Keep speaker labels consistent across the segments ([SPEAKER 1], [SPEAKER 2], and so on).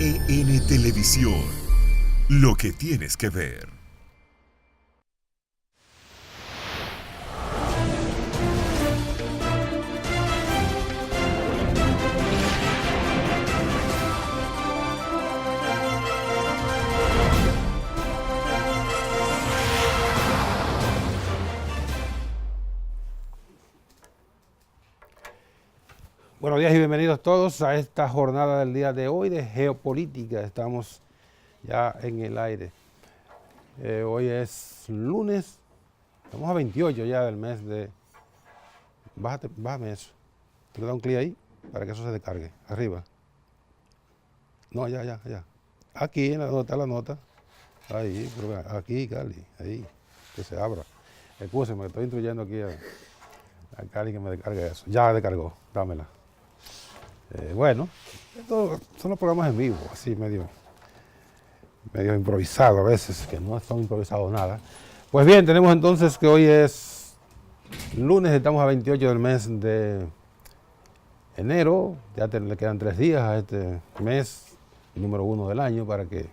[SPEAKER 1] NTN Televisión, lo que tienes que ver.
[SPEAKER 2] Buenos días y bienvenidos todos a esta jornada del día de hoy de geopolítica. Estamos ya en el aire. Hoy es lunes, estamos a 28 ya del mes de... Bájame eso. Te da un clic ahí para que eso se descargue. Arriba. No, ya. Aquí, donde está la nota. Ahí, aquí, Cali. Ahí, que se abra. Escúcheme, estoy instruyendo aquí a Cali que me descargue eso. Ya descargó, dámela. Bueno, estos son los programas en vivo, así medio improvisado a veces, que no son improvisados nada. Pues bien, tenemos entonces que hoy es lunes, estamos a 28 del mes de enero, ya le quedan 3 días a este mes, el número 1 del año, para que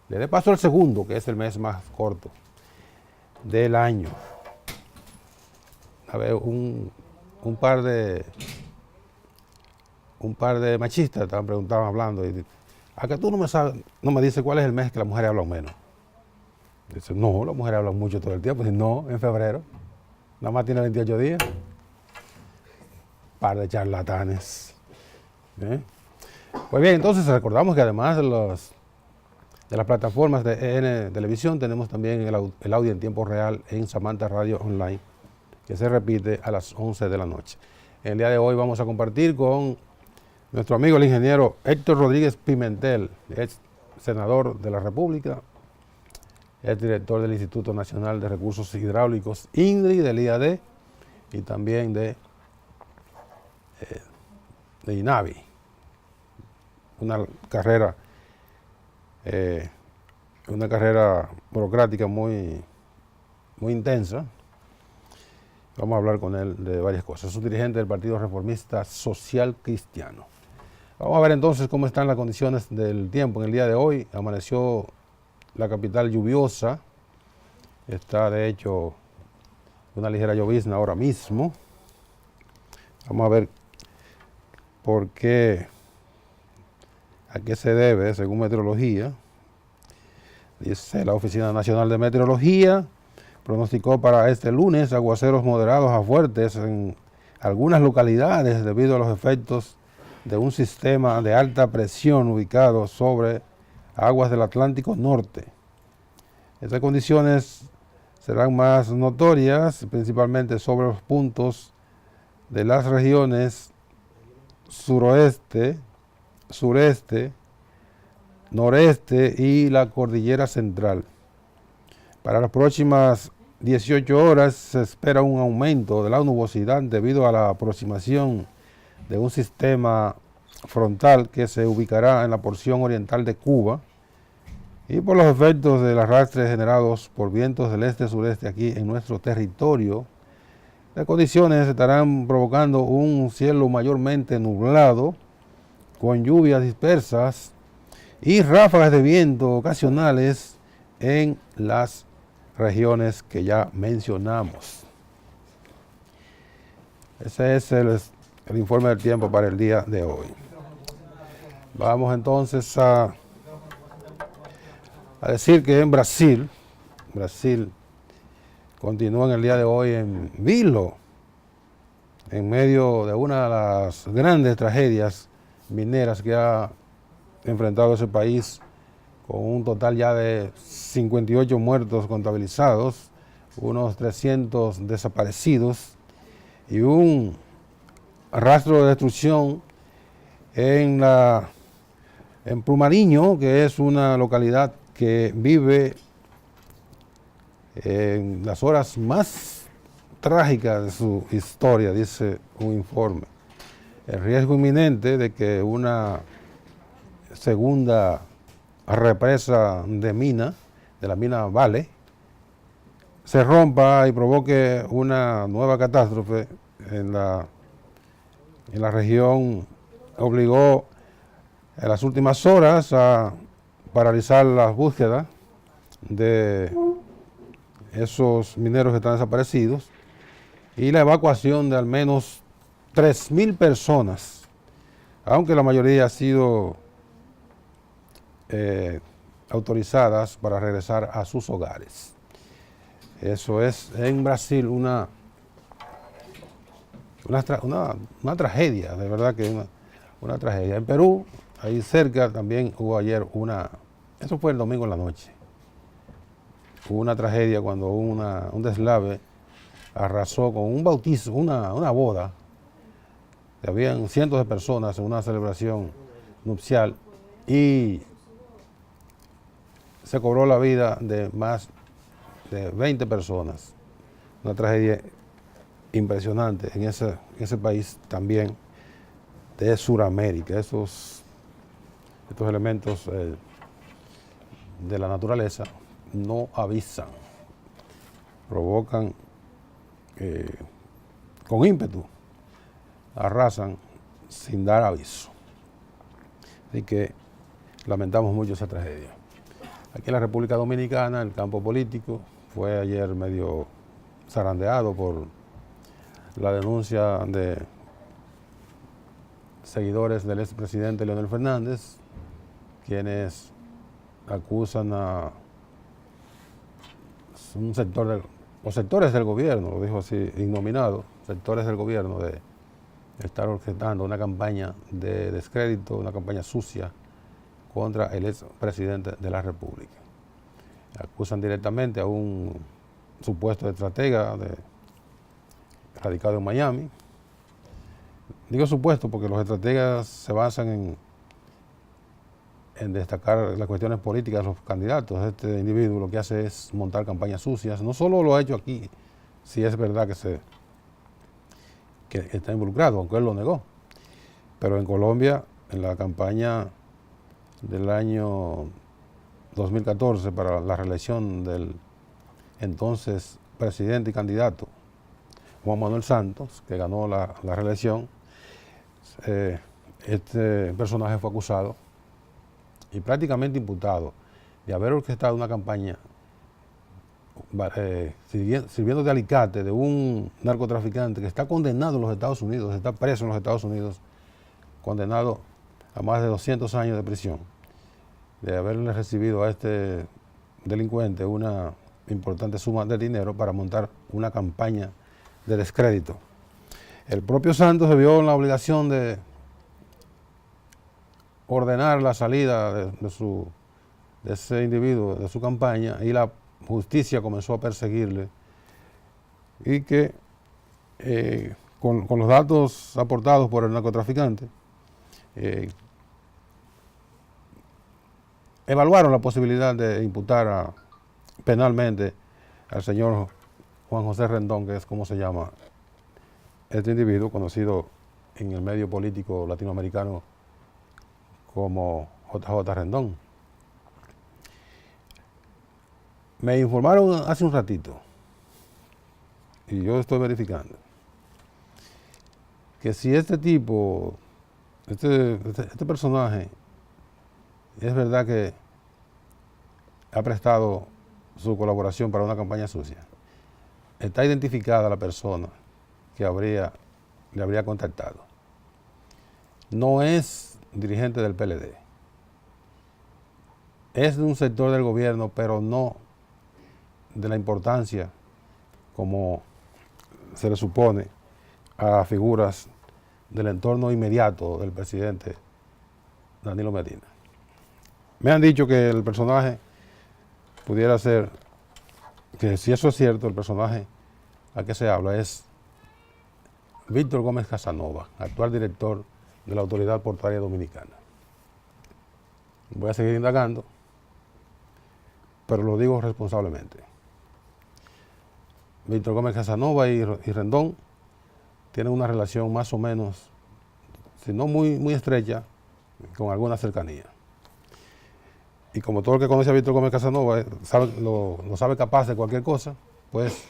[SPEAKER 2] le dé paso al segundo, que es el mes más corto del año. A ver, un par de machistas estaban hablando y a que tú no me dices cuál es el mes que las mujeres hablan menos. Dice, no, las mujeres hablan mucho todo el tiempo. Dice, no, en febrero, nada más tiene 28 días. Par de charlatanes. Pues bien, entonces recordamos que además de las plataformas de EN Televisión, tenemos también el audio en tiempo real en Samantha Radio Online, que se repite a las 11 de la noche. El día de hoy vamos a compartir con nuestro amigo el ingeniero Héctor Rodríguez Pimentel, ex senador de la República, es director del Instituto Nacional de Recursos Hidráulicos, INRI, del IAD, y también de INAVI. Una carrera burocrática muy intensa. Vamos a hablar con él de varias cosas. Es un dirigente del Partido Reformista Social Cristiano. Vamos a ver entonces cómo están las condiciones del tiempo en el día de hoy. Amaneció la capital lluviosa. Está de hecho una ligera llovizna ahora mismo. Vamos a ver por qué, a qué se debe según meteorología. Dice la Oficina Nacional de Meteorología, pronosticó para este lunes aguaceros moderados a fuertes en algunas localidades debido a los efectos de un sistema de alta presión ubicado sobre aguas del Atlántico Norte. Estas condiciones serán más notorias principalmente sobre los puntos de las regiones suroeste, sureste, noreste y la cordillera central. Para las próximas 18 horas se espera un aumento de la nubosidad debido a la aproximación de un sistema frontal que se ubicará en la porción oriental de Cuba y por los efectos del arrastre generados por vientos del este-sureste aquí en nuestro territorio. Las condiciones estarán provocando un cielo mayormente nublado con lluvias dispersas y ráfagas de viento ocasionales en las regiones que ya mencionamos. Ese es el informe del tiempo para el día de hoy. Vamos entonces a decir que en Brasil continúa en el día de hoy en vilo, en medio de una de las grandes tragedias mineras que ha enfrentado ese país, con un total ya de 58 muertos contabilizados, unos 300 desaparecidos y un rastro de destrucción en Prumariño, que es una localidad que vive en las horas más trágicas de su historia, dice un informe. El riesgo inminente de que una segunda represa de la mina Vale, se rompa y provoque una nueva catástrofe en la región, obligó en las últimas horas a paralizar las búsquedas de esos mineros que están desaparecidos y la evacuación de al menos 3.000 personas, aunque la mayoría ha sido autorizadas para regresar a sus hogares. Eso es en Brasil una tragedia, de verdad que una tragedia. En Perú, ahí cerca, también hubo ayer eso fue el domingo en la noche, hubo una tragedia cuando un deslave arrasó con un bautizo, una boda. Habían cientos de personas en una celebración nupcial y se cobró la vida de más de 20 personas. Una tragedia impresionante en ese país también de Sudamérica. Estos elementos de la naturaleza no avisan, provocan con ímpetu, arrasan sin dar aviso. Así que lamentamos mucho esa tragedia. Aquí en la República Dominicana, el campo político fue ayer medio zarandeado por la denuncia de seguidores del expresidente Leonel Fernández, quienes acusan a un sectores del gobierno, lo dijo así, ignominado, sectores del gobierno, de estar orquestando una campaña de descrédito, una campaña sucia contra el expresidente de la República. Acusan directamente a un supuesto estratega radicado en Miami. Digo supuesto porque los estrategas se basan en destacar las cuestiones políticas de los candidatos. Este individuo lo que hace es montar campañas sucias. No solo lo ha hecho aquí, si es verdad que está involucrado, aunque él lo negó, pero en Colombia, en la campaña del año 2014 para la reelección del entonces presidente y candidato Juan Manuel Santos, que ganó la reelección, este personaje fue acusado y prácticamente imputado de haber orquestado una campaña sirviendo de alicate de un narcotraficante que está condenado en los Estados Unidos, está preso en los Estados Unidos, condenado a más de 200 años de prisión, de haberle recibido a este delincuente una importante suma de dinero para montar una campaña de descrédito. El propio Santos se vio en la obligación de ordenar la salida de ese individuo de su campaña, y la justicia comenzó a perseguirle, y que con los datos aportados por el narcotraficante evaluaron la posibilidad de imputar penalmente al señor Juan José Rendón, que es como se llama este individuo, conocido en el medio político latinoamericano como JJ Rendón. Me informaron hace un ratito, y yo estoy verificando, que si este tipo, este personaje, es verdad que ha prestado su colaboración para una campaña sucia, está identificada la persona que le habría contactado. No es dirigente del PLD, es de un sector del gobierno, pero no de la importancia como se le supone a figuras del entorno inmediato del presidente Danilo Medina. Me han dicho que el personaje pudiera ser, que si eso es cierto, el personaje a que se habla es Víctor Gómez Casanova, actual director de la Autoridad Portuaria Dominicana. Voy a seguir indagando, pero lo digo responsablemente. Víctor Gómez Casanova y Rendón tienen una relación más o menos, si no muy estrecha, con alguna cercanía. Y como todo el que conoce a Víctor Gómez Casanova lo sabe capaz de cualquier cosa, pues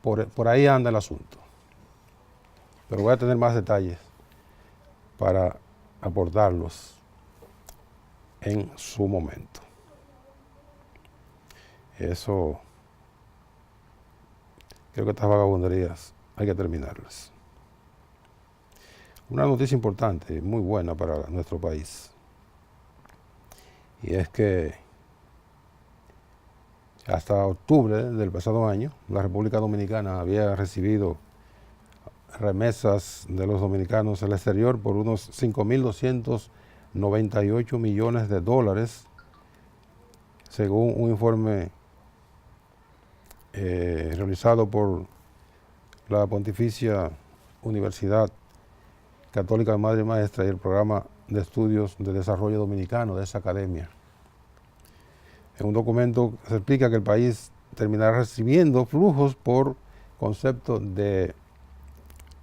[SPEAKER 2] por ahí anda el asunto. Pero voy a tener más detalles para aportarlos en su momento. Eso, creo que estas vagabunderías hay que terminarlas. Una noticia importante, muy buena para nuestro país, y es que hasta octubre del pasado año, la República Dominicana había recibido remesas de los dominicanos al exterior por unos 5.298 millones de dólares, según un informe realizado por la Pontificia Universidad Católica de Madre y Maestra y el Programa de Estudios de Desarrollo Dominicano de esa academia. En un documento se explica que el país terminará recibiendo flujos por concepto de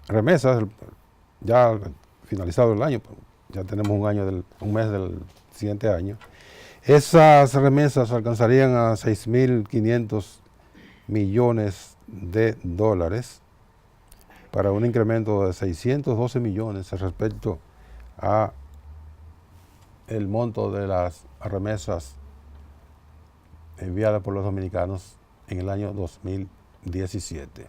[SPEAKER 2] remesas, ya finalizado el año, ya tenemos un mes del siguiente año. Esas remesas alcanzarían a 6.500 millones de dólares, para un incremento de 612 millones respecto a el monto de las remesas enviadas por los dominicanos en el año 2017.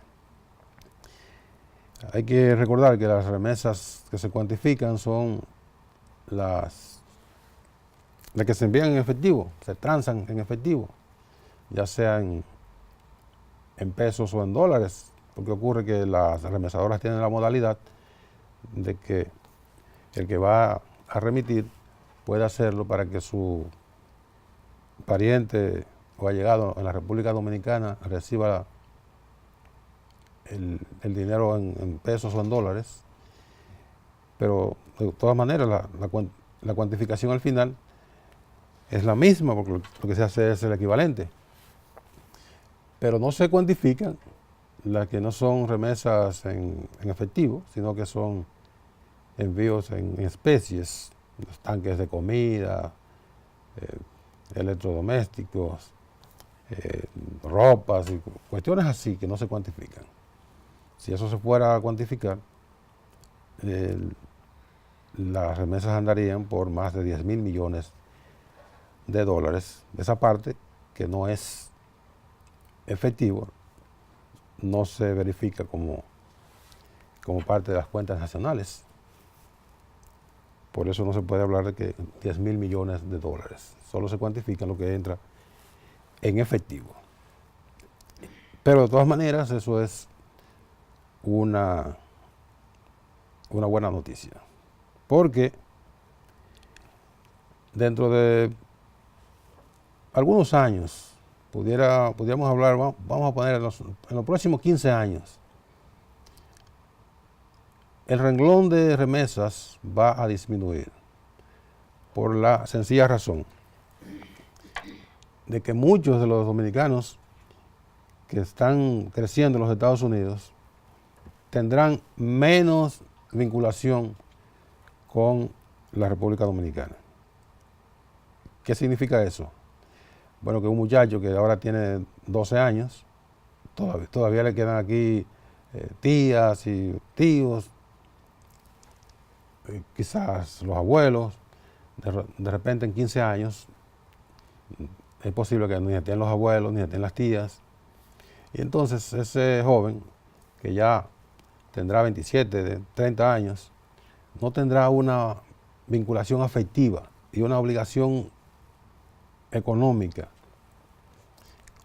[SPEAKER 2] Hay que recordar que las remesas que se cuantifican son las que se envían en efectivo, se transan en efectivo, ya sea en pesos o en dólares, porque ocurre que las remesadoras tienen la modalidad de que el que va a remitir puede hacerlo para que su pariente o allegado en la República Dominicana reciba el dinero en pesos o en dólares, pero de todas maneras la cuantificación al final es la misma, porque lo que se hace es el equivalente, pero no se cuantifican las que no son remesas en efectivo, sino que son envíos en especies, los tanques de comida, electrodomésticos, ropas y cuestiones así que no se cuantifican. Si eso se fuera a cuantificar, las remesas andarían por más de 10.000 millones de dólares. Esa parte que no es efectivo no se verifica como parte de las cuentas nacionales. Por eso no se puede hablar de que 10.000 millones de dólares. Solo se cuantifica lo que entra en efectivo. Pero de todas maneras, eso es una buena noticia. Porque dentro de algunos años, pudiéramos hablar, vamos a poner en los próximos 15 años, el renglón de remesas va a disminuir por la sencilla razón de que muchos de los dominicanos que están creciendo en los Estados Unidos tendrán menos vinculación con la República Dominicana. ¿Qué significa eso? Bueno, que un muchacho que ahora tiene 12 años, todavía le quedan aquí tías y tíos, quizás los abuelos. De repente en 15 años es posible que ni estén los abuelos ni estén las tías, y entonces ese joven que ya tendrá 27, 30 años, no tendrá una vinculación afectiva y una obligación económica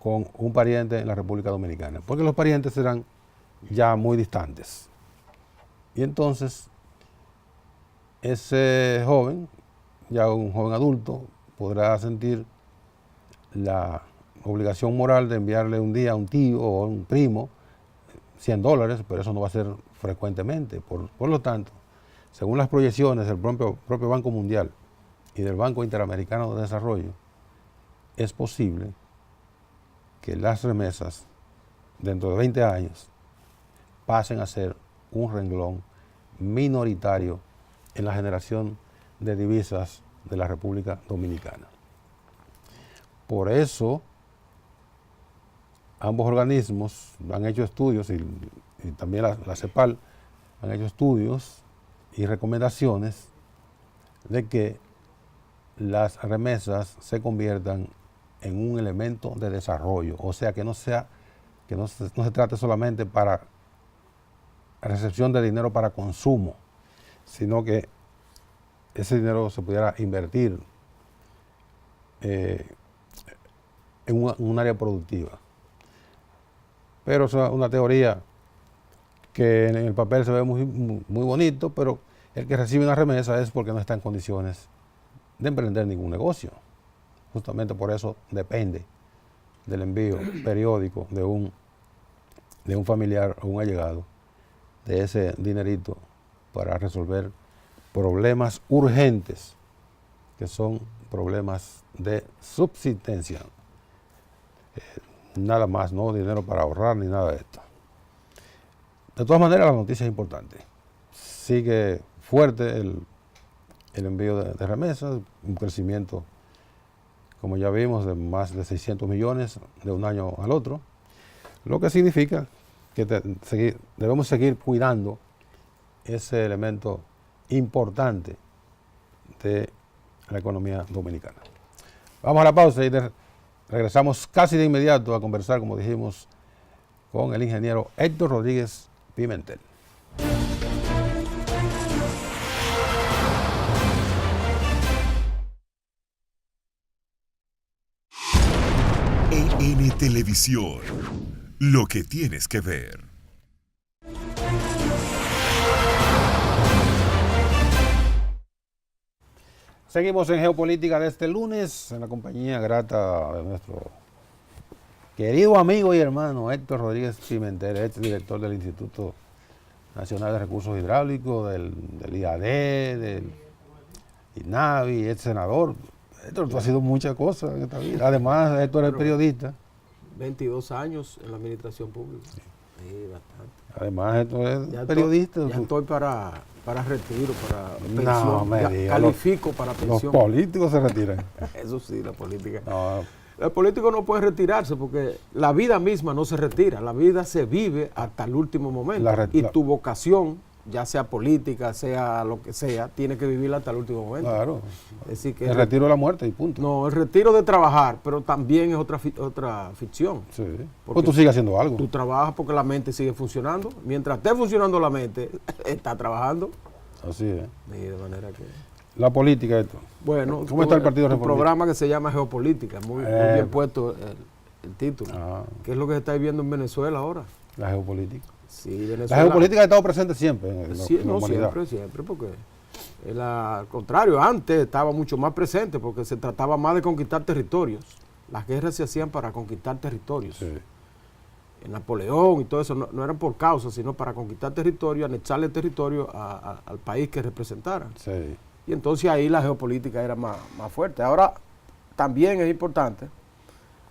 [SPEAKER 2] con un pariente en la República Dominicana, porque los parientes serán ya muy distantes. Y entonces ese joven, ya un joven adulto, podrá sentir la obligación moral de enviarle un día a un tío o a un primo $100, pero eso no va a ser frecuentemente. Por lo tanto, según las proyecciones del propio Banco Mundial y del Banco Interamericano de Desarrollo, es posible que las remesas dentro de 20 años pasen a ser un renglón minoritario en la generación de divisas de la República Dominicana. Por eso, ambos organismos han hecho estudios, y también la CEPAL han hecho estudios y recomendaciones de que las remesas se conviertan en un elemento de desarrollo, o sea, que no se trate solamente para recepción de dinero para consumo, sino que ese dinero se pudiera invertir en un área productiva. Pero eso es una teoría que en el papel se ve muy bonito, pero el que recibe una remesa es porque no está en condiciones de emprender ningún negocio. Justamente por eso depende del envío periódico de un familiar o un allegado de ese dinerito para resolver problemas urgentes, que son problemas de subsistencia. Nada más, no dinero para ahorrar ni nada de esto. De todas maneras, la noticia es importante. Sigue fuerte el envío de remesas, un crecimiento, como ya vimos, de más de 600 millones de un año al otro, lo que significa que debemos seguir cuidando ese elemento importante de la economía dominicana. Vamos a la pausa y regresamos casi de inmediato a conversar, como dijimos, con el ingeniero Héctor Rodríguez Pimentel.
[SPEAKER 1] EN Televisión, lo que tienes que ver.
[SPEAKER 2] Seguimos en Geopolítica de este lunes, en la compañía grata de nuestro querido amigo y hermano Héctor Rodríguez Pimentel, ex director del Instituto Nacional de Recursos Hidráulicos, del IAD, del INAVI, ex senador. Héctor, tú has sido muchas cosas en esta vida. Además, Héctor es periodista.
[SPEAKER 3] 22 años en la administración pública. Sí, bastante.
[SPEAKER 2] Además, Héctor es periodista.
[SPEAKER 3] Ya estoy para retiro, para pensión.
[SPEAKER 2] No, me diga,
[SPEAKER 3] califico para pensión.
[SPEAKER 2] Los políticos se retiran.
[SPEAKER 3] Eso sí, la política.
[SPEAKER 2] No.
[SPEAKER 3] El político no puede retirarse porque la vida misma no se retira. La vida se vive hasta el último momento. Y tu vocación, ya sea política, sea lo que sea, tiene que vivirla hasta el último momento.
[SPEAKER 2] Claro.
[SPEAKER 3] Es decir, que
[SPEAKER 2] el retiro de la muerte y punto.
[SPEAKER 3] No, el retiro de trabajar, pero también es otra ficción.
[SPEAKER 2] Sí. Porque tú sigues haciendo algo.
[SPEAKER 3] Tú trabajas porque la mente sigue funcionando. Mientras esté funcionando la mente, está trabajando.
[SPEAKER 2] Así es.
[SPEAKER 3] Y de manera que...
[SPEAKER 2] La política, esto.
[SPEAKER 3] Bueno,
[SPEAKER 2] ¿cómo está el Partido
[SPEAKER 3] Reformista? Un programa que se llama Geopolítica, muy bien puesto el título. ¿Qué es lo que se está viviendo en Venezuela ahora?
[SPEAKER 2] La geopolítica.
[SPEAKER 3] Sí, Venezuela.
[SPEAKER 2] La geopolítica ha estado presente siempre en la humanidad.
[SPEAKER 3] Siempre, porque al contrario, antes estaba mucho más presente porque se trataba más de conquistar territorios. Las guerras se hacían para conquistar territorios.
[SPEAKER 2] Sí.
[SPEAKER 3] En Napoleón y todo eso no eran por causa, sino para conquistar territorio, anexarle territorio al país que representaran.
[SPEAKER 2] Sí.
[SPEAKER 3] Y entonces ahí la geopolítica era más fuerte. Ahora también es importante,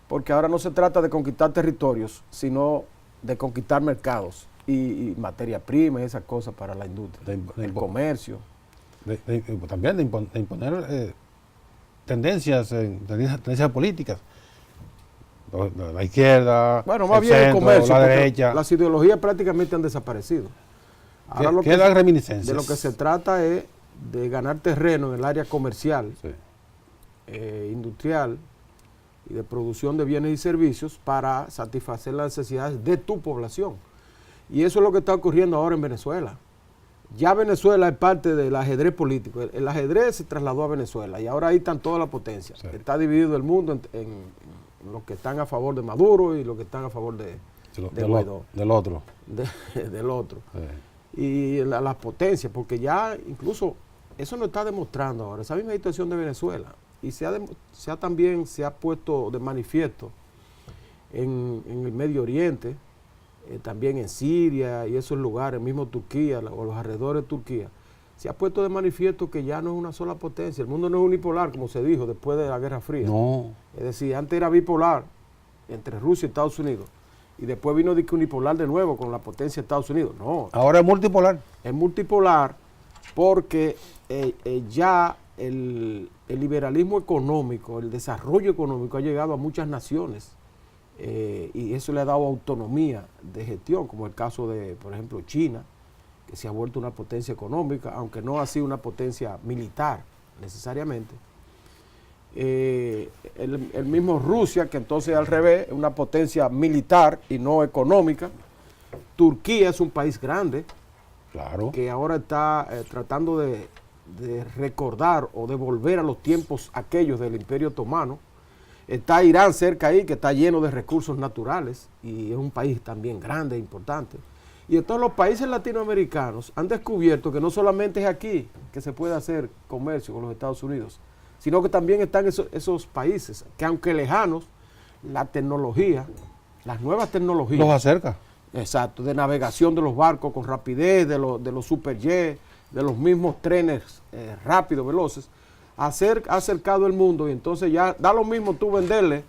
[SPEAKER 3] porque ahora no se trata de conquistar territorios, sino de conquistar mercados y materia prima y esas cosas para la industria, el comercio.
[SPEAKER 2] También de imponer tendencias políticas. La izquierda,
[SPEAKER 3] bueno, más bien el comercio,
[SPEAKER 2] la derecha.
[SPEAKER 3] Las ideologías prácticamente han desaparecido. Ahora
[SPEAKER 2] quedan reminiscencias.
[SPEAKER 3] De lo que se trata es de ganar terreno en el área comercial,
[SPEAKER 2] sí,
[SPEAKER 3] industrial y de producción de bienes y servicios para satisfacer las necesidades de tu población. Y eso es lo que está ocurriendo ahora en Venezuela. Ya Venezuela es parte del ajedrez político. El ajedrez se trasladó a Venezuela y ahora ahí están todas las potencias. Sí. Está dividido el mundo en los que están a favor de Maduro y los que están a favor de Guaidó.
[SPEAKER 2] Del otro.
[SPEAKER 3] Del otro.
[SPEAKER 2] Sí.
[SPEAKER 3] Y las potencias, porque ya incluso eso nos está demostrando ahora, esa misma situación de Venezuela. Y se ha puesto de manifiesto en el Medio Oriente, también en Siria y esos lugares, mismo Turquía o los alrededores de Turquía. Se ha puesto de manifiesto que ya no es una sola potencia. El mundo no es unipolar, como se dijo después de la Guerra Fría.
[SPEAKER 2] No.
[SPEAKER 3] Es decir, antes era bipolar entre Rusia y Estados Unidos. Y después vino de que unipolar de nuevo con la potencia de Estados Unidos. No.
[SPEAKER 2] Ahora es multipolar.
[SPEAKER 3] Es multipolar porque ya el liberalismo económico, el desarrollo económico ha llegado a muchas naciones. Y eso le ha dado autonomía de gestión, como el caso de, por ejemplo, China, que se ha vuelto una potencia económica, aunque no ha sido una potencia militar necesariamente. el mismo Rusia, que entonces al revés, es una potencia militar y no económica. Turquía es un país grande,
[SPEAKER 2] Claro.
[SPEAKER 3] que ahora está tratando de recordar o de volver a los tiempos aquellos del Imperio Otomano. Está Irán cerca ahí, que está lleno de recursos naturales y es un país también grande e importante. Y entonces los países latinoamericanos han descubierto que no solamente es aquí que se puede hacer comercio con los Estados Unidos, sino que también están esos países que, aunque lejanos, la tecnología, las nuevas tecnologías,
[SPEAKER 2] Los acerca.
[SPEAKER 3] exacto, de navegación de los barcos con rapidez, de los superjets, de los mismos trenes rápidos, veloces, ha acercado el mundo, y entonces ya da lo mismo tú venderle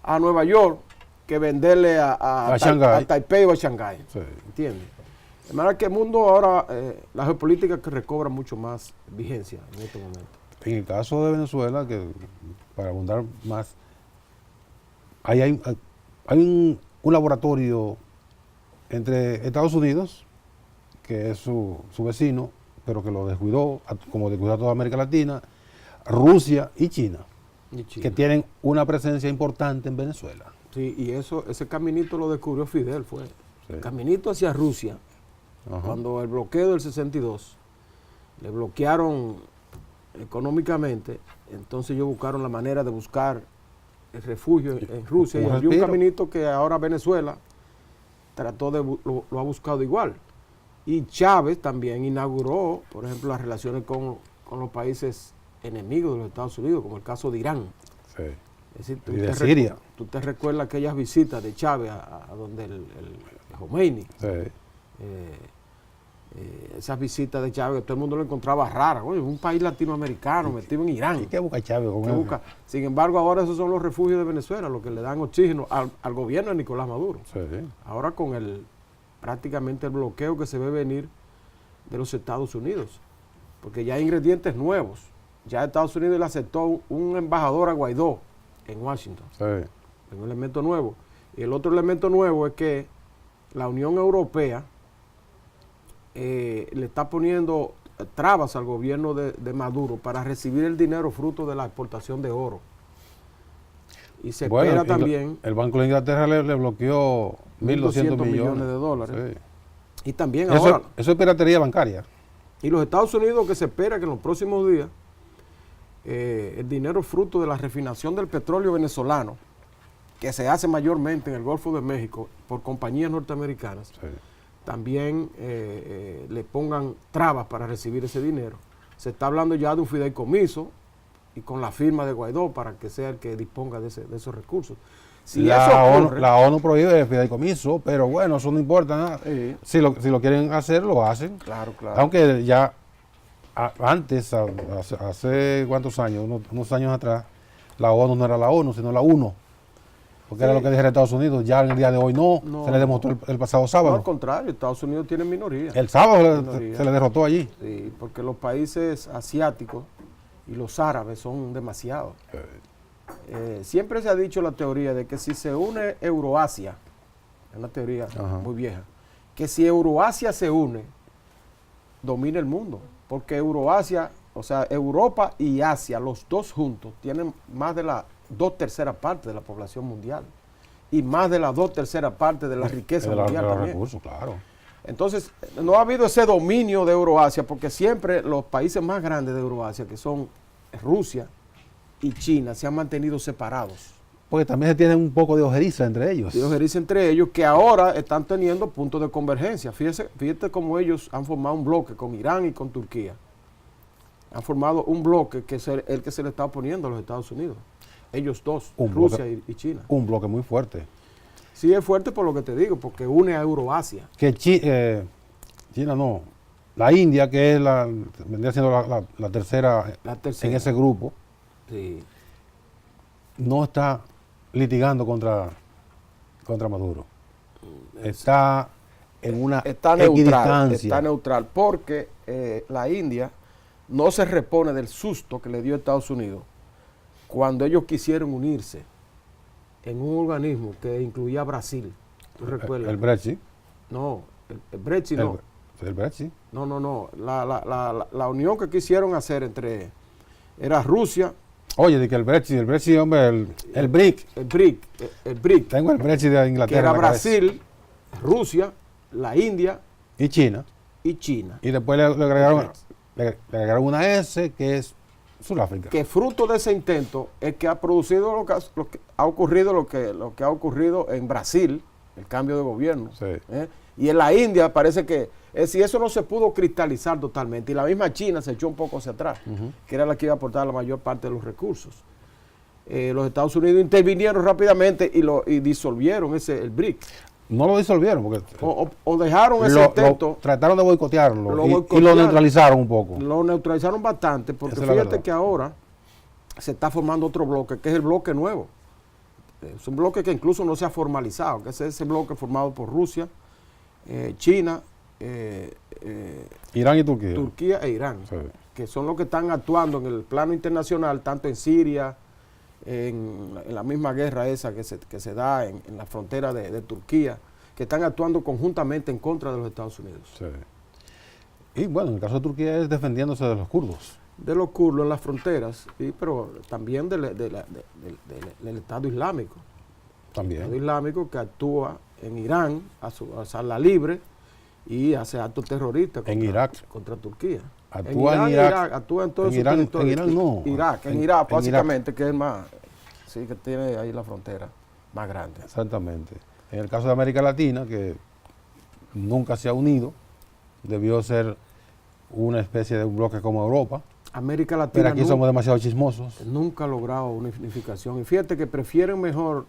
[SPEAKER 3] a Nueva York que venderle a
[SPEAKER 2] Shanghái.
[SPEAKER 3] a Taipei o a Shanghái.
[SPEAKER 2] Sí.
[SPEAKER 3] ¿Entiendes? De manera que el mundo ahora, la geopolítica que recobra mucho más vigencia en este momento.
[SPEAKER 2] En el caso de Venezuela, que para abundar más, hay un laboratorio entre Estados Unidos, que es su vecino, pero que lo descuidó, como descuidó a toda América Latina, Rusia y China,
[SPEAKER 3] Y China.
[SPEAKER 2] que tienen una presencia importante en Venezuela.
[SPEAKER 3] Sí, y ese caminito lo descubrió Fidel, fue.
[SPEAKER 2] Sí.
[SPEAKER 3] El caminito hacia Rusia,
[SPEAKER 2] Ajá.
[SPEAKER 3] cuando el bloqueo del 62, le bloquearon económicamente, entonces ellos buscaron la manera de buscar el refugio en Rusia, y
[SPEAKER 2] Un
[SPEAKER 3] había un
[SPEAKER 2] respiro.
[SPEAKER 3] caminito que ahora Venezuela trató lo ha buscado igual. Y Chávez también inauguró, por ejemplo, las relaciones con los países enemigos de los Estados Unidos, como el caso de Irán.
[SPEAKER 2] Sí.
[SPEAKER 3] Es decir,
[SPEAKER 2] Y de Siria.
[SPEAKER 3] tú te recuerdas aquellas visitas de Chávez a donde el Khomeini.
[SPEAKER 2] Sí.
[SPEAKER 3] Esas visitas de Chávez, que todo el mundo lo encontraba rara. Oye, un país latinoamericano metido en Irán.
[SPEAKER 2] ¿Y qué busca Chávez con
[SPEAKER 3] ¿Qué
[SPEAKER 2] eso?
[SPEAKER 3] busca? Sin embargo, ahora esos son los refugios de Venezuela, los que le dan oxígeno al gobierno de Nicolás Maduro.
[SPEAKER 2] Sí.
[SPEAKER 3] Ahora con prácticamente el bloqueo que se ve venir de los Estados Unidos. Porque ya hay ingredientes nuevos. Ya Estados Unidos le aceptó un embajador a Guaidó en Washington.
[SPEAKER 2] Sí.
[SPEAKER 3] Es un elemento nuevo. Y el otro elemento nuevo es que la Unión Europea le está poniendo trabas al gobierno de Maduro para recibir el dinero fruto de la exportación de oro. Y se espera también
[SPEAKER 2] El Banco de Inglaterra le bloqueó 1.200 millones
[SPEAKER 3] de dólares.
[SPEAKER 2] Sí.
[SPEAKER 3] Y también ahora,
[SPEAKER 2] Eso es piratería bancaria.
[SPEAKER 3] y los Estados Unidos, que se espera que en los próximos días el dinero fruto de la refinación del petróleo venezolano, que se hace mayormente en el Golfo de México por compañías norteamericanas,
[SPEAKER 2] Sí.
[SPEAKER 3] también le pongan trabas para recibir ese dinero. Se está hablando ya de un fideicomiso y con la firma de Guaidó para que sea el que disponga de esos recursos. Si eso ocurre,
[SPEAKER 2] la ONU prohíbe el fideicomiso, pero bueno, eso no importa nada.
[SPEAKER 3] Sí.
[SPEAKER 2] Si lo quieren hacer, lo hacen.
[SPEAKER 3] claro, claro.
[SPEAKER 2] Aunque ya antes, hace cuántos años, unos años atrás, la ONU no era la ONU, sino la UNO. Porque era lo que dijera Estados Unidos. Ya en el día de hoy no. Se le demostró el pasado
[SPEAKER 3] No,
[SPEAKER 2] sábado.
[SPEAKER 3] al contrario, Estados Unidos tiene minoría.
[SPEAKER 2] El sábado
[SPEAKER 3] Minoría.
[SPEAKER 2] se le derrotó allí.
[SPEAKER 3] Sí, porque los países asiáticos y los árabes son demasiados. Siempre se ha dicho la teoría de que si se une Euroasia, es una teoría
[SPEAKER 2] Ajá.
[SPEAKER 3] muy vieja, que si Euroasia se une, domina el mundo. Porque Euroasia, o sea, Europa y Asia, los dos juntos, tienen más de la 2/3 parte de la población mundial. Y más de la 2/3 parte de la riqueza
[SPEAKER 2] De
[SPEAKER 3] mundial
[SPEAKER 2] los
[SPEAKER 3] también.
[SPEAKER 2] recursos, claro.
[SPEAKER 3] Entonces, no ha habido ese dominio de Euroasia, porque siempre los países más grandes de Euroasia, que son Rusia y China, se han mantenido separados.
[SPEAKER 2] Porque también se tienen un poco de ojeriza entre ellos.
[SPEAKER 3] Dios se dice entre ellos que ahora están teniendo puntos de convergencia. Fíjate cómo ellos han formado un bloque con Irán y con Turquía. Han formado un bloque que es el que se le está oponiendo a los Estados Unidos. Ellos dos,
[SPEAKER 2] Un
[SPEAKER 3] Rusia
[SPEAKER 2] bloque.
[SPEAKER 3] y China.
[SPEAKER 2] Un bloque muy fuerte.
[SPEAKER 3] Sí es fuerte por lo que te digo, porque une a Euroasia.
[SPEAKER 2] Que China no. La India, que es vendría siendo la tercera
[SPEAKER 3] La tercera.
[SPEAKER 2] en ese grupo,
[SPEAKER 3] Sí.
[SPEAKER 2] no está litigando contra Maduro. Está en una
[SPEAKER 3] Está neutral,
[SPEAKER 2] equidistancia.
[SPEAKER 3] está neutral, porque la India no se repone del susto que le dio Estados Unidos cuando ellos quisieron unirse en un organismo que incluía a Brasil. ¿Tú recuerdas?
[SPEAKER 2] El Brexit.
[SPEAKER 3] No, el Brexit no.
[SPEAKER 2] El Brexit.
[SPEAKER 3] No. La unión que quisieron hacer era Rusia,
[SPEAKER 2] Oye, de que el Brexit, hombre, el BRIC.
[SPEAKER 3] El BRIC,
[SPEAKER 2] Tengo el Brexit de
[SPEAKER 3] que
[SPEAKER 2] Inglaterra.
[SPEAKER 3] era
[SPEAKER 2] en la cabeza.
[SPEAKER 3] Brasil, Rusia, la India
[SPEAKER 2] Y China.
[SPEAKER 3] y China.
[SPEAKER 2] Y después le agregaron una S, que es Sudáfrica.
[SPEAKER 3] Que fruto de ese intento es que ha producido lo que ha ocurrido, lo que ha ocurrido en Brasil, el cambio de gobierno.
[SPEAKER 2] Sí.
[SPEAKER 3] Y en la India parece que, si eso no se pudo cristalizar totalmente, y la misma China se echó un poco hacia atrás, que era la que iba a aportar la mayor parte de los recursos. Los Estados Unidos intervinieron rápidamente y disolvieron el BRIC.
[SPEAKER 2] No lo disolvieron, porque
[SPEAKER 3] O dejaron ese intento.
[SPEAKER 2] trataron de boicotearlo y lo
[SPEAKER 3] boicotearon.
[SPEAKER 2] neutralizaron un poco.
[SPEAKER 3] Lo neutralizaron bastante, porque
[SPEAKER 2] Esa es la
[SPEAKER 3] fíjate
[SPEAKER 2] verdad.
[SPEAKER 3] que ahora se está formando otro bloque, que es el bloque nuevo. Es un bloque que incluso no se ha formalizado, que es ese bloque formado por Rusia, China,
[SPEAKER 2] Irán y Turquía.
[SPEAKER 3] Turquía e Irán,
[SPEAKER 2] Sí.
[SPEAKER 3] que son los que están actuando en el plano internacional, tanto en Siria, en la misma guerra esa que se da en la frontera de Turquía, que están actuando conjuntamente en contra de los Estados Unidos.
[SPEAKER 2] Sí. Y bueno, en el caso de Turquía es defendiéndose de los kurdos.
[SPEAKER 3] De los kurdos en las fronteras, pero también del Estado Islámico. El
[SPEAKER 2] También.
[SPEAKER 3] Estado Islámico que actúa en Irán a sala libre y hace actos terroristas
[SPEAKER 2] En Irak.
[SPEAKER 3] contra Turquía.
[SPEAKER 2] Actúa en Irak.
[SPEAKER 3] Actúa en todo
[SPEAKER 2] En
[SPEAKER 3] su
[SPEAKER 2] Irán-
[SPEAKER 3] territorio.
[SPEAKER 2] en Irán no.
[SPEAKER 3] Irak, en
[SPEAKER 2] En-
[SPEAKER 3] Irak,
[SPEAKER 2] en
[SPEAKER 3] básicamente, que es el más, sí, que tiene ahí la frontera más grande.
[SPEAKER 2] Exactamente. En el caso de América Latina, que nunca se ha unido, debió ser una especie de un bloque como Europa,
[SPEAKER 3] América
[SPEAKER 2] pero
[SPEAKER 3] Latina
[SPEAKER 2] aquí somos demasiado chismosos.
[SPEAKER 3] nunca ha logrado una unificación. Y fíjate que prefieren mejor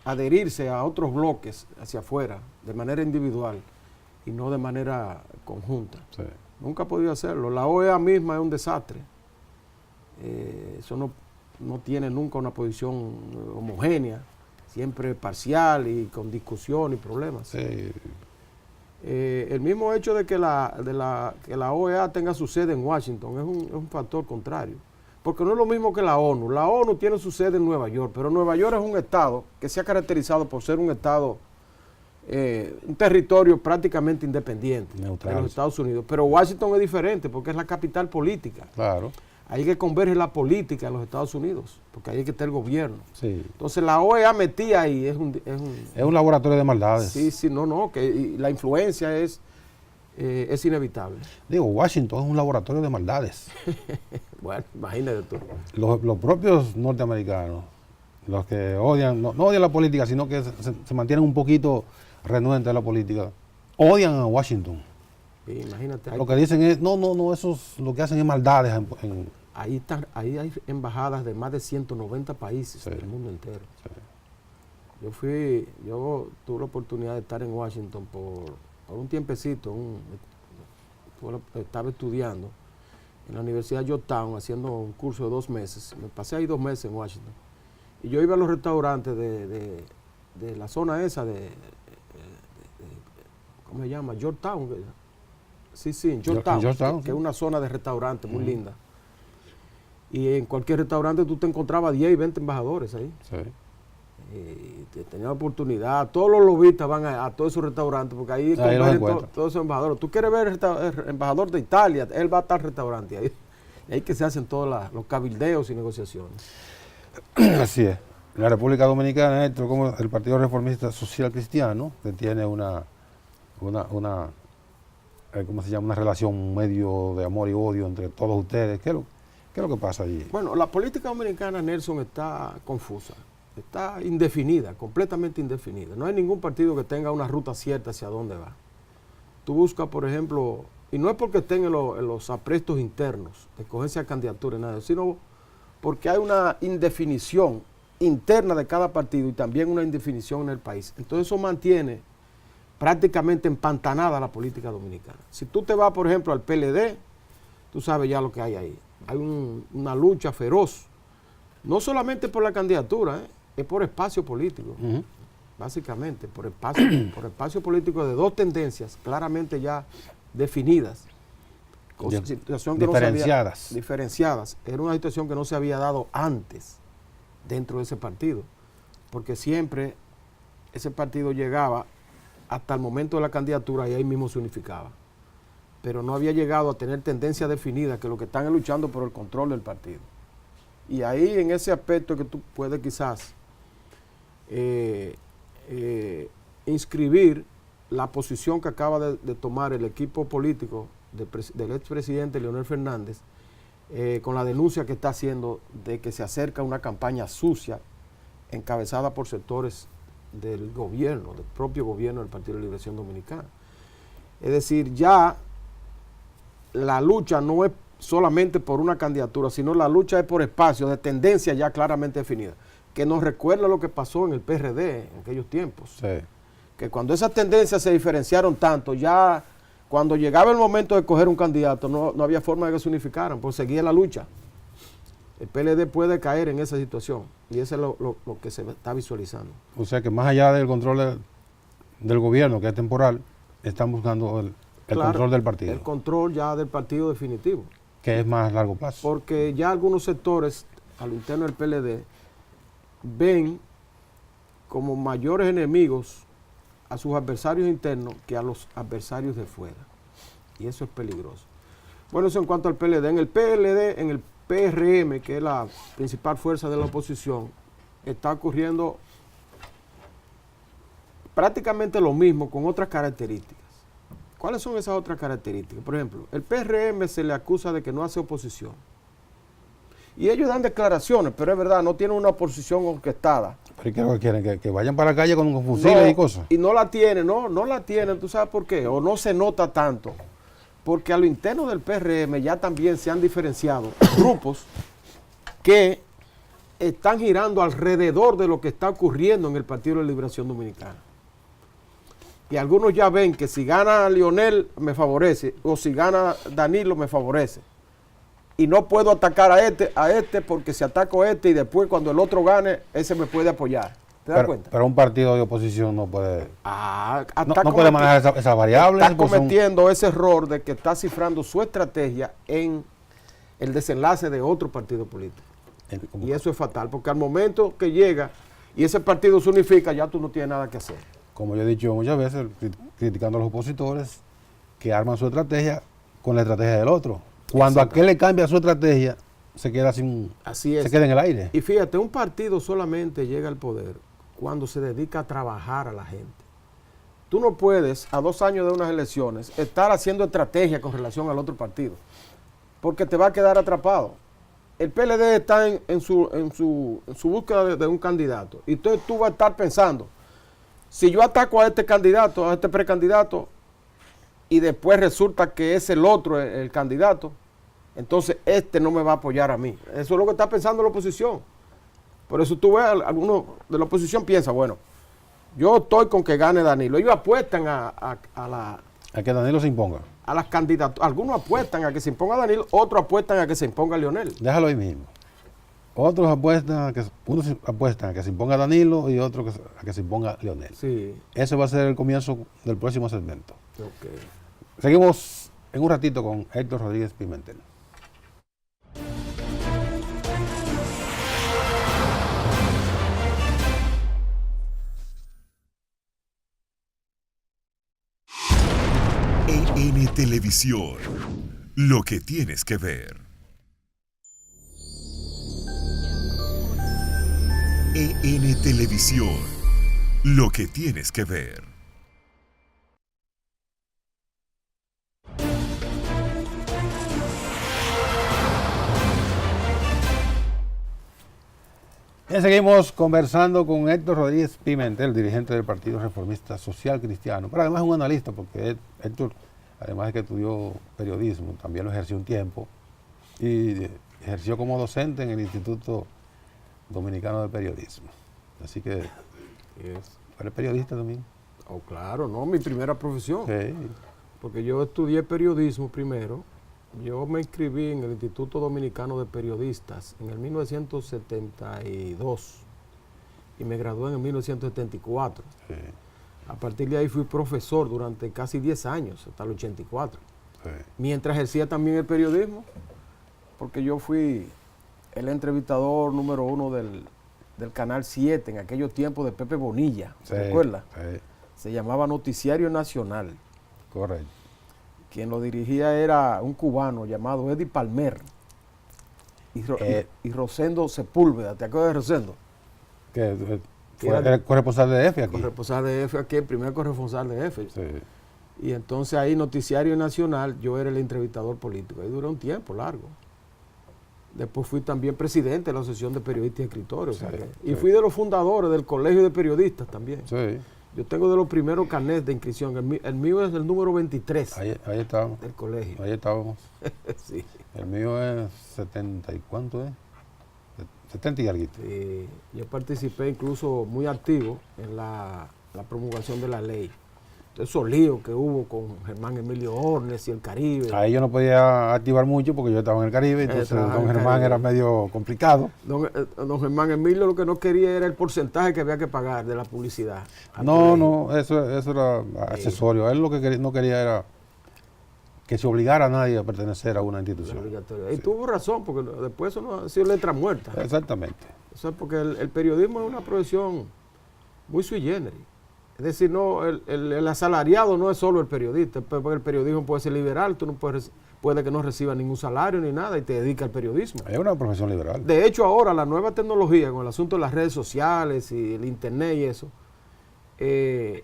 [SPEAKER 3] adherirse a otros bloques hacia afuera, de manera individual y no de manera conjunta.
[SPEAKER 2] Sí.
[SPEAKER 3] Nunca ha podido hacerlo. La OEA misma es un desastre. Eso no tiene nunca una posición homogénea, siempre parcial y con discusión y problemas.
[SPEAKER 2] Sí.
[SPEAKER 3] El mismo hecho de que la OEA tenga su sede en Washington es un factor contrario, porque no es lo mismo que la ONU. La ONU tiene su sede en Nueva York, pero Nueva York es un estado que se ha caracterizado por ser un estado, un territorio prácticamente independiente
[SPEAKER 2] Neutral.
[SPEAKER 3] de los Estados Unidos. Pero Washington es diferente porque es la capital política.
[SPEAKER 2] Claro.
[SPEAKER 3] Ahí que converge la política en los Estados Unidos, porque ahí es que está el gobierno.
[SPEAKER 2] Sí.
[SPEAKER 3] Entonces la OEA metida ahí es un
[SPEAKER 2] Es un laboratorio de maldades.
[SPEAKER 3] sí, que y la influencia es inevitable.
[SPEAKER 2] Digo, Washington es un laboratorio de maldades.
[SPEAKER 3] Bueno, imagínate tú.
[SPEAKER 2] Los propios norteamericanos, los que odian, no odian la política, sino que se mantienen un poquito renuentes a la política, odian a Washington.
[SPEAKER 3] Sí, imagínate.
[SPEAKER 2] Lo que dicen es, no, esos lo que hacen es maldades.
[SPEAKER 3] Ahí hay embajadas de más de 190 países
[SPEAKER 2] Sí.
[SPEAKER 3] del mundo entero.
[SPEAKER 2] Sí.
[SPEAKER 3] Yo tuve la oportunidad de estar en Washington por un tiempecito, estaba estudiando en la Universidad de Georgetown haciendo un curso de 2 meses. Me pasé ahí 2 meses en Washington. Y yo iba a los restaurantes de la zona esa ¿cómo se llama? Georgetown. Sí, en Georgetown,
[SPEAKER 2] Georgetown,
[SPEAKER 3] que
[SPEAKER 2] sí.
[SPEAKER 3] es una zona de restaurante muy linda. Y en cualquier restaurante tú te encontrabas 10 y 20 embajadores ahí.
[SPEAKER 2] Sí.
[SPEAKER 3] Tenía oportunidad, todos los lobistas van a todos esos restaurantes porque ahí
[SPEAKER 2] los
[SPEAKER 3] convergen
[SPEAKER 2] encuentran.
[SPEAKER 3] todos esos embajadores. Tú quieres ver el embajador de Italia, él va a estar al restaurante ahí. Y ahí que se hacen todos los cabildeos y negociaciones.
[SPEAKER 2] Así es. En la República Dominicana entró como el Partido Reformista Social Cristiano, que tiene una ¿cómo se llama? Una relación medio de amor y odio entre todos ustedes. ¿Qué es lo que pasa allí?
[SPEAKER 3] Bueno, la política dominicana, Nelson, está confusa, está indefinida, completamente indefinida. No hay ningún partido que tenga una ruta cierta hacia dónde va. Tú buscas, por ejemplo, y no es porque estén en los aprestos internos de escogerse a candidatura, nada, sino porque hay una indefinición interna de cada partido y también una indefinición en el país. Entonces eso mantiene prácticamente empantanada la política dominicana. Si tú te vas, por ejemplo, al PLD, tú sabes ya lo que hay ahí. Hay una lucha feroz, no solamente por la candidatura, es por espacio político, básicamente, por espacio político de 2 tendencias claramente ya definidas. Situación que
[SPEAKER 2] Diferenciadas.
[SPEAKER 3] diferenciadas. Era una situación que no se había dado antes dentro de ese partido, porque siempre ese partido llegaba hasta el momento de la candidatura y ahí mismo se unificaba. Pero no había llegado a tener tendencia definida, que lo que están es luchando por el control del partido. Y ahí en ese aspecto que tú puedes quizás inscribir la posición que acaba de tomar el equipo político del expresidente Leonel Fernández con la denuncia que está haciendo de que se acerca una campaña sucia encabezada por sectores del gobierno, del propio gobierno del Partido de Liberación Dominicana. Es decir, ya la lucha no es solamente por una candidatura, sino la lucha es por espacios de tendencia ya claramente definida, que nos recuerda lo que pasó en el PRD en aquellos tiempos.
[SPEAKER 2] Sí.
[SPEAKER 3] Que cuando esas tendencias se diferenciaron tanto, ya cuando llegaba el momento de coger un candidato, no había forma de que se unificaran, pues seguía la lucha. El PLD puede caer en esa situación y eso es lo que se está visualizando.
[SPEAKER 2] O sea que más allá del control del gobierno, que es temporal, están buscando el
[SPEAKER 3] Claro,
[SPEAKER 2] control del partido,
[SPEAKER 3] el control ya del partido definitivo.
[SPEAKER 2] que es más a largo plazo.
[SPEAKER 3] Porque ya algunos sectores al interno del PLD ven como mayores enemigos a sus adversarios internos que a los adversarios de fuera. Y eso es peligroso. Bueno, eso en cuanto al PLD. En el PLD, en el PRM, que es la principal fuerza de la oposición, está ocurriendo prácticamente lo mismo con otras características. ¿Cuáles son esas otras características? Por ejemplo, el PRM se le acusa de que no hace oposición. Y ellos dan declaraciones, pero es verdad, no tienen una oposición orquestada.
[SPEAKER 2] ¿Pero qué es lo que quieren? ¿Que vayan para la calle con fusiles y cosas?
[SPEAKER 3] Y no la tienen, no la tienen, ¿tú sabes por qué? O no se nota tanto. Porque a lo interno del PRM ya también se han diferenciado grupos que están girando alrededor de lo que está ocurriendo en el Partido de la Liberación Dominicana. Y algunos ya ven que si gana Leonel me favorece, o si gana Danilo me favorece. Y no puedo atacar a este porque si ataco a este y después cuando el otro gane, ese me puede apoyar. ¿Te das cuenta?
[SPEAKER 2] Pero un partido de oposición no puede, no puede manejar esas variables.
[SPEAKER 3] Está cometiendo ese error de que está cifrando su estrategia en el desenlace de otro partido político. Y eso es fatal, porque al momento que llega y ese partido se unifica, ya tú no tienes nada que hacer.
[SPEAKER 2] Como yo he dicho muchas veces, criticando a los opositores que arman su estrategia con la estrategia del otro. Cuando aquel le cambia su estrategia, se queda
[SPEAKER 3] Así es.
[SPEAKER 2] Se queda en el aire.
[SPEAKER 3] Y fíjate, un partido solamente llega al poder cuando se dedica a trabajar a la gente. Tú no puedes, a 2 años de unas elecciones, estar haciendo estrategia con relación al otro partido, porque te va a quedar atrapado. El PLD está en su búsqueda de un candidato, y entonces tú vas a estar pensando, si yo ataco a este candidato, a este precandidato, y después resulta que es el otro el candidato, entonces este no me va a apoyar a mí. Eso es lo que está pensando la oposición. Por eso tú ves, algunos de la oposición piensa, bueno, yo estoy con que gane Danilo. Ellos apuestan a
[SPEAKER 2] que Danilo se imponga.
[SPEAKER 3] A las candidaturas. Algunos apuestan a que se imponga Danilo, otros apuestan a que se imponga Leonel.
[SPEAKER 2] Déjalo ahí mismo. Unos apuestan a que se imponga Danilo y otros a que se imponga Leonel.
[SPEAKER 3] Sí.
[SPEAKER 2] Ese va a ser el comienzo del próximo segmento.
[SPEAKER 3] Okay.
[SPEAKER 2] Seguimos en un ratito con Héctor Rodríguez Pimentel.
[SPEAKER 1] EN Televisión, lo que tienes que ver. EN Televisión, lo que tienes que ver.
[SPEAKER 2] Bien, seguimos conversando con Héctor Rodríguez Pimentel, dirigente del Partido Reformista Social Cristiano, pero además es un analista, porque Héctor, además de que estudió periodismo, también lo ejerció un tiempo y ejerció como docente en el Instituto Dominicano de Periodismo. Así que, ¿eres periodista también?
[SPEAKER 3] Oh, claro, no, mi primera profesión.
[SPEAKER 2] Sí.
[SPEAKER 3] Porque yo estudié periodismo primero. Yo me inscribí en el Instituto Dominicano de Periodistas en el 1972 y me gradué en el 1974.
[SPEAKER 2] Sí.
[SPEAKER 3] A partir de ahí fui profesor durante casi 10 años, hasta el 84.
[SPEAKER 2] Sí.
[SPEAKER 3] Mientras ejercía también el periodismo, porque yo fui el entrevistador número 1 del Canal 7 en aquellos tiempos de Pepe Bonilla, ¿se recuerda?
[SPEAKER 2] Sí.
[SPEAKER 3] Se llamaba Noticiario Nacional.
[SPEAKER 2] Correcto.
[SPEAKER 3] Quien lo dirigía era un cubano llamado Eddie Palmer. y Rosendo Sepúlveda. ¿Te acuerdas de Rosendo?
[SPEAKER 2] Que
[SPEAKER 3] Que
[SPEAKER 2] fue
[SPEAKER 3] era
[SPEAKER 2] el corresponsal de EFE aquí.
[SPEAKER 3] Corresponsal de EFE aquí, el primer corresponsal de EFE.
[SPEAKER 2] Sí.
[SPEAKER 3] Y entonces ahí, Noticiario Nacional, yo era el entrevistador político. Ahí duró un tiempo largo. Después fui también presidente de la Asociación de Periodistas y Escritores.
[SPEAKER 2] Sí,
[SPEAKER 3] o sea que-
[SPEAKER 2] sí.
[SPEAKER 3] Y fui de los fundadores del Colegio de Periodistas también.
[SPEAKER 2] Sí,
[SPEAKER 3] Yo tengo de los primeros carnets de inscripción. El mío es el número 23
[SPEAKER 2] ahí estábamos.
[SPEAKER 3] del colegio.
[SPEAKER 2] Ahí estábamos.
[SPEAKER 3] Sí.
[SPEAKER 2] El mío es 70 y cuánto es. 70 y algo.
[SPEAKER 3] Sí, yo participé incluso muy activo en la promulgación de la ley. Esos líos que hubo con Germán Emilio Hornes y el Caribe.
[SPEAKER 2] Ahí yo no podía activar mucho porque yo estaba en el Caribe, entonces
[SPEAKER 3] trabajaba
[SPEAKER 2] don
[SPEAKER 3] en el
[SPEAKER 2] Germán
[SPEAKER 3] Caribe.
[SPEAKER 2] era medio complicado.
[SPEAKER 3] Don Germán Emilio lo que no quería era el porcentaje que había que pagar de la publicidad. al
[SPEAKER 2] No,
[SPEAKER 3] colegio.
[SPEAKER 2] no, eso era accesorio. Él lo que no quería era que se obligara a nadie a pertenecer a una
[SPEAKER 3] Era
[SPEAKER 2] institución.
[SPEAKER 3] obligatorio. Y tuvo razón, porque después eso no ha sido letra muerta.
[SPEAKER 2] Exactamente.
[SPEAKER 3] O sea, porque el periodismo es una profesión muy sui generis. Es decir, no, el asalariado no es solo el periodista, porque el periodismo puede ser liberal, tú no puede que no reciba ningún salario ni nada y te dedica al periodismo.
[SPEAKER 2] Es una profesión liberal.
[SPEAKER 3] De hecho, ahora la nueva tecnología con el asunto de las redes sociales y el internet y eso,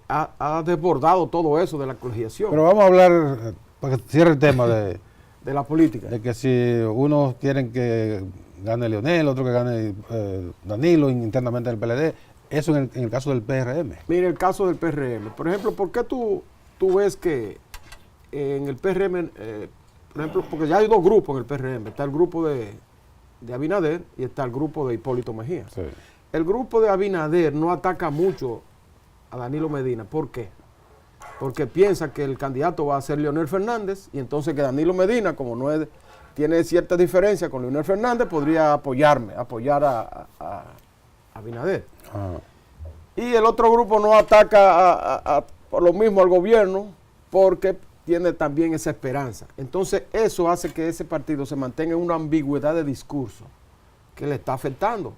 [SPEAKER 3] ha desbordado todo eso de la colegiación,
[SPEAKER 2] Pero vamos a hablar, para que cierre el tema de
[SPEAKER 3] de la política.
[SPEAKER 2] que si unos quieren que gane Leonel, otro que gane Danilo internamente en el PLD, eso en el caso del PRM.
[SPEAKER 3] Mire el caso del PRM. Por ejemplo, ¿por qué tú ves que en el PRM, por ejemplo, porque ya hay dos grupos en el PRM, está el grupo de Abinader y está el grupo de Hipólito Mejía.
[SPEAKER 2] Sí.
[SPEAKER 3] El grupo de Abinader no ataca mucho a Danilo Medina. ¿Por qué? Porque piensa que el candidato va a ser Leonel Fernández y entonces que Danilo Medina, como tiene cierta diferencia con Leonel Fernández, podría apoyar a Abinader.
[SPEAKER 2] Ah,
[SPEAKER 3] Y el otro grupo no ataca por lo mismo al gobierno porque tiene también esa esperanza. Entonces eso hace que ese partido se mantenga en una ambigüedad de discurso que le está afectando.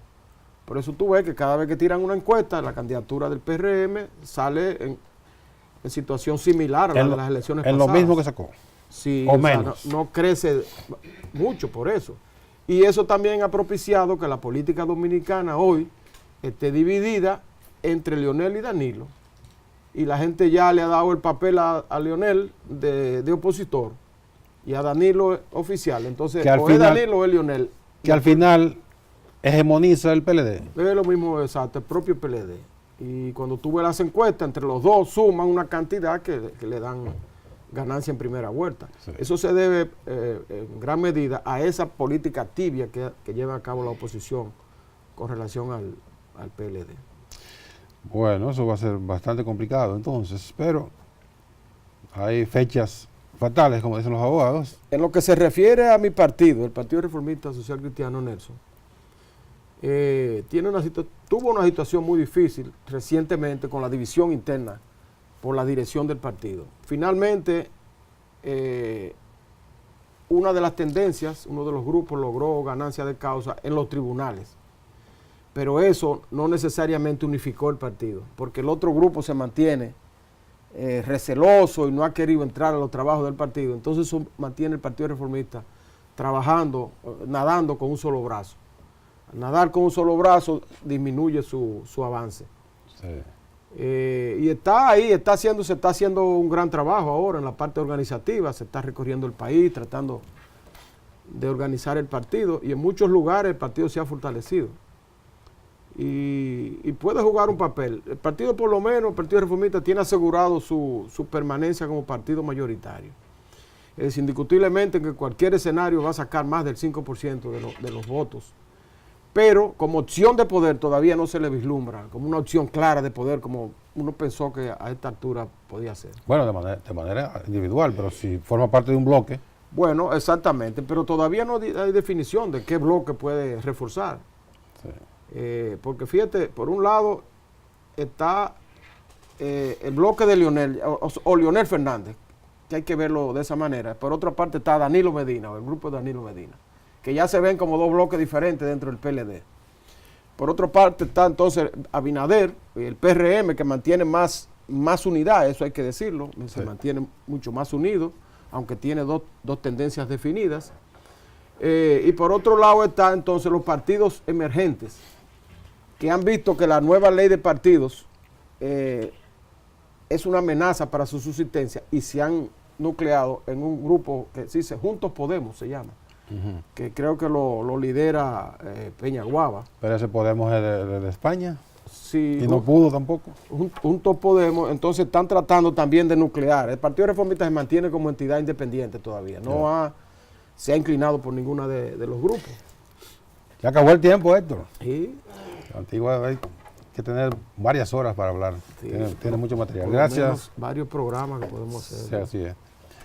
[SPEAKER 3] Por eso tú ves que cada vez que tiran una encuesta, la candidatura del PRM sale en situación similar a la de las elecciones
[SPEAKER 2] en
[SPEAKER 3] pasadas.
[SPEAKER 2] lo mismo que sacó.
[SPEAKER 3] Sí,
[SPEAKER 2] o
[SPEAKER 3] o sea,
[SPEAKER 2] menos.
[SPEAKER 3] no crece mucho por eso. Y eso también ha propiciado que la política dominicana hoy esté dividida entre Leonel y Danilo. Y la gente ya le ha dado el papel a Leonel de opositor y a Danilo oficial. Entonces,
[SPEAKER 2] Que al
[SPEAKER 3] o es
[SPEAKER 2] final-
[SPEAKER 3] Danilo o es Leonel.
[SPEAKER 2] Que al final hegemoniza el PLD.
[SPEAKER 3] Es lo mismo, exacto, el propio PLD. Y cuando tú ves las encuestas, entre los dos suman una cantidad que le dan ganancia en primera vuelta.
[SPEAKER 2] Sí.
[SPEAKER 3] Eso se debe en gran medida a esa política tibia que lleva a cabo la oposición con relación al PLD.
[SPEAKER 2] Bueno, eso va a ser bastante complicado entonces, pero hay fechas fatales, como dicen los abogados.
[SPEAKER 3] En lo que se refiere a mi partido, el Partido Reformista Social Cristiano Nelson, tuvo una situación muy difícil recientemente con la división interna por la dirección del partido. Finalmente, una de las tendencias, uno de los grupos logró ganancia de causa en los tribunales. Pero eso no necesariamente unificó el partido, porque el otro grupo se mantiene receloso y no ha querido entrar a los trabajos del partido. Entonces eso mantiene el Partido Reformista trabajando, nadando con un solo brazo. Al nadar con un solo brazo disminuye su avance.
[SPEAKER 2] Sí.
[SPEAKER 3] Y está ahí, se está haciendo un gran trabajo ahora en la parte organizativa, se está recorriendo el país tratando de organizar el partido y en muchos lugares el partido se ha fortalecido y puede jugar un papel. El partido, por lo menos, el Partido Reformista tiene asegurado su permanencia como partido mayoritario. Es indiscutiblemente que cualquier escenario va a sacar más del 5% de los votos. Pero como opción de poder todavía no se le vislumbra, como una opción clara de poder, como uno pensó que a esta altura podía ser.
[SPEAKER 2] Bueno, de manera individual, pero si forma parte de un bloque.
[SPEAKER 3] Bueno, exactamente, pero todavía no hay definición de qué bloque puede reforzar.
[SPEAKER 2] Sí.
[SPEAKER 3] Porque fíjate, por un lado está el bloque de Leonel, o Leonel Fernández, que hay que verlo de esa manera. Por otra parte está Danilo Medina, o el grupo de Danilo Medina, que ya se ven como dos bloques diferentes dentro del PLD. Por otra parte está entonces Abinader, el PRM, que mantiene más unidad, eso hay que decirlo, se mantiene mucho más unido, aunque tiene dos tendencias definidas. Y por otro lado está entonces los partidos emergentes, que han visto que la nueva ley de partidos es una amenaza para su subsistencia y se han nucleado en un grupo que se dice Juntos Podemos, se llama, que creo que lo lidera Peñaguaba.
[SPEAKER 2] Pero ese Podemos es de España.
[SPEAKER 3] Sí,
[SPEAKER 2] Y no pudo tampoco.
[SPEAKER 3] Juntos Podemos, entonces están tratando también de nuclear. El Partido Reformista se mantiene como entidad independiente todavía, se ha inclinado por ninguna de los grupos.
[SPEAKER 2] Ya acabó el tiempo, Héctor.
[SPEAKER 3] Sí.
[SPEAKER 2] Antigua, hay que tener varias horas para hablar.
[SPEAKER 3] Sí,
[SPEAKER 2] tiene mucho material.
[SPEAKER 3] Por lo
[SPEAKER 2] Gracias.
[SPEAKER 3] menos varios programas que podemos hacer.
[SPEAKER 2] Sí, así es.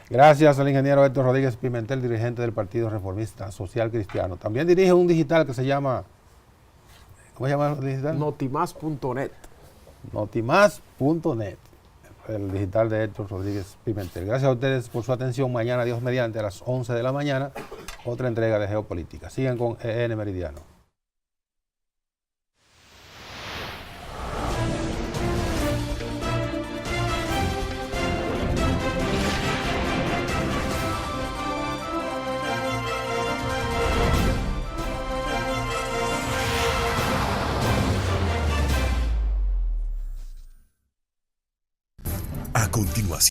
[SPEAKER 2] Gracias al ingeniero Héctor Rodríguez Pimentel, dirigente del Partido Reformista Social Cristiano. También dirige un digital que se llama, ¿cómo se llama el digital?
[SPEAKER 3] Notimas.net.
[SPEAKER 2] Notimas.net, el digital de Héctor Rodríguez Pimentel. Gracias a ustedes por su atención. Mañana, Dios mediante, a las 11 de la mañana, otra entrega de Geopolítica. Sigan con EN Meridiano.
[SPEAKER 1] A continuación.